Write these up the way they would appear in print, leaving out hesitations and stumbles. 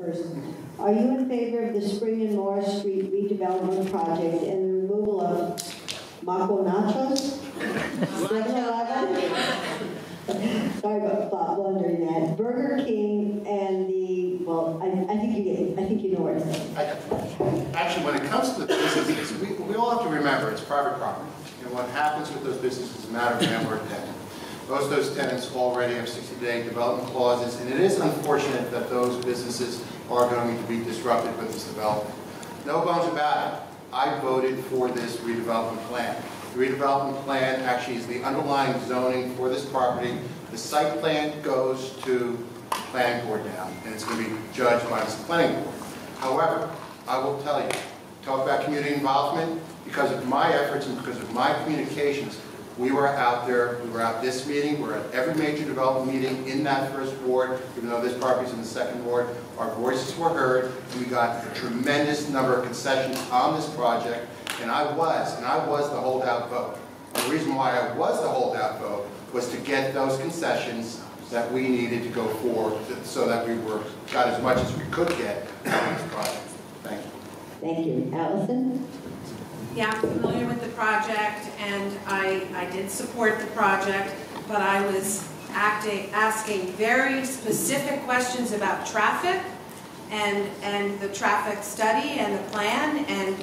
First, are you in favor of the Spring and Morris Street redevelopment project and the removal of Maco Nachos? 7-Eleven? Sorry about blundering that. Burger King and the, well, I think you know where it's at. Actually, when it comes to the businesses, we all have to remember it's private property. And what happens with those businesses is a matter of member of tenant. Most of those tenants already have 60-day development clauses, and it is unfortunate that those businesses are going to be disrupted with this development. No bones about it. I voted for this redevelopment plan. The redevelopment plan actually is the underlying zoning for this property. The site plan goes to the planning board now, and it's going to be judged by this planning board. However, I will tell you, talk about community involvement, because of my efforts and because of my communications, we were out there, we were at this meeting, we're at every major development meeting in that first ward, even though this property is in the second ward. Our voices were heard, and we got a tremendous number of concessions on this project, and I was the holdout vote. And the reason why I was the holdout vote was to get those concessions that we needed to go forward so that we got as much as we could get on this project. Thank you. Thank you. Allison? Yeah, I'm familiar with the project, and I did support the project, but I was asking very specific questions about traffic and the traffic study and the plan, and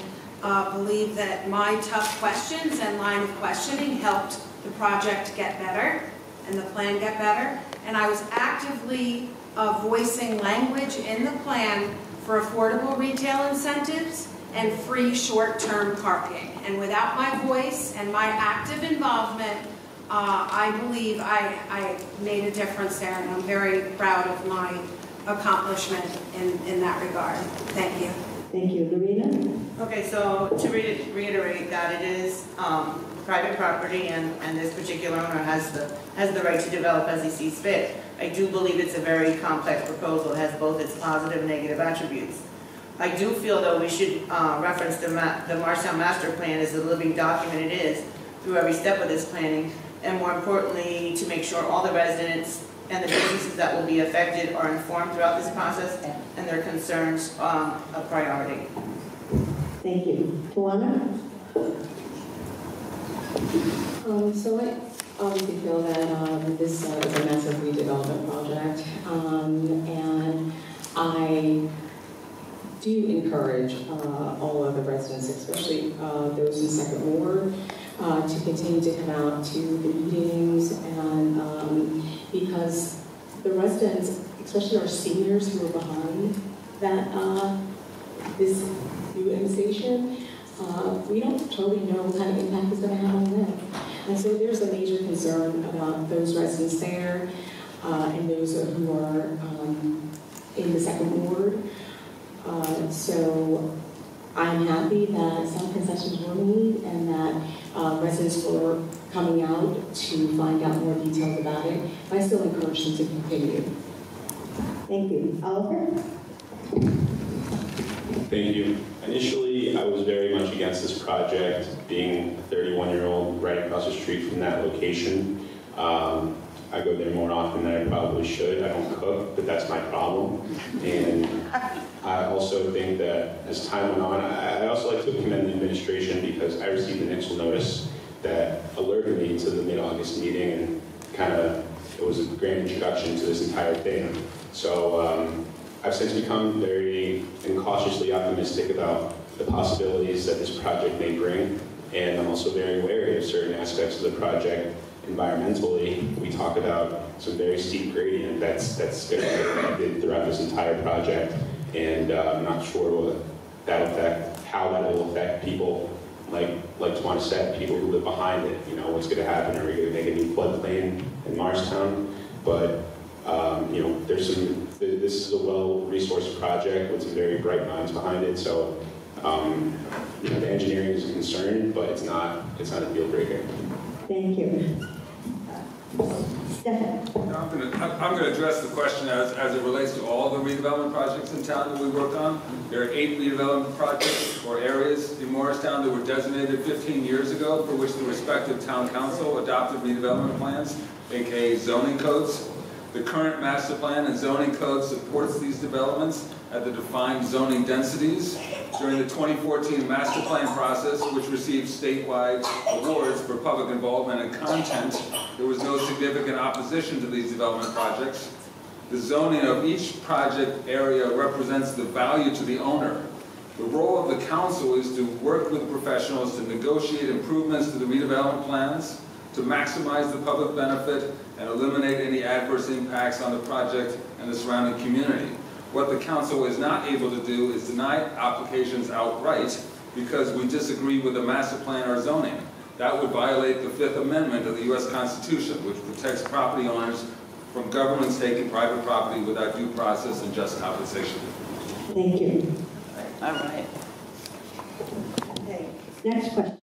believe that my tough questions and line of questioning helped the project get better and the plan get better. And I was actively voicing language in the plan for affordable retail incentives and free short-term parking. And without my voice and my active involvement, I believe I made a difference there, and I'm very proud of my accomplishment in that regard. Thank you. Thank you. Lorena? Okay, so to reiterate that it is private property, and this particular owner has the right to develop as he sees fit. I do believe it's a very complex proposal. It has both its positive and negative attributes. I do feel, though, we should reference the Morristown Master Plan as the living document it is through every step of this planning, and more importantly, to make sure all the residents and the businesses that will be affected are informed throughout this process and their concerns a priority. Thank you. Tawanna? So I obviously feel that this is a massive redevelopment project, and I do encourage all of the residents, especially those in the second ward, to continue to come out to the meetings, and because the residents, especially our seniors who are behind that this new annexation, we don't totally know what kind of impact it's going to have on them. And so there's a major concern about those residents there and those who are in the second ward. So I'm happy that some concessions were made and that residents were coming out to find out more details about it. But I still encourage them to continue. Thank you. Oliver? Thank you. Initially, I was very much against this project, being a 31-year-old right across the street from that location. I go there more often than I probably should. I don't cook, but that's my problem. And I also think that as time went on, I also like to commend the administration because I received an initial notice that alerted me to the mid-August meeting, and it was a great introduction to this entire thing. So I've since become very and cautiously optimistic about the possibilities that this project may bring, and I'm also very wary of certain aspects of the project. Environmentally, we talk about some very steep gradient that's going to be affected throughout this entire project, and I'm not sure how that will affect people like Tawanna said, people who live behind it. You know, what's going to happen? Are we going to make a new floodplain in Morristown? But you know, this is a well-resourced project with some very bright minds behind it. So you know, the engineering is a concern, but it's not a deal breaker. Thank you. Stefan. I'm going to address the question as it relates to all the redevelopment projects in town that we worked on. There are 8 redevelopment projects or areas in Morristown that were designated 15 years ago for which the respective town council adopted redevelopment plans, aka zoning codes. The current master plan and zoning code supports these developments at the defined zoning densities. During the 2014 master plan process, which received statewide awards for public involvement and content, there was no significant opposition to these development projects. The zoning of each project area represents the value to the owner. The role of the council is to work with professionals to negotiate improvements to the redevelopment plans, to maximize the public benefit and eliminate any adverse impacts on the project and the surrounding community. What the council is not able to do is deny applications outright because we disagree with the master plan or zoning. That would violate the Fifth Amendment of the U.S. Constitution, which protects property owners from governments taking private property without due process and just compensation. Thank you. All right. Next question.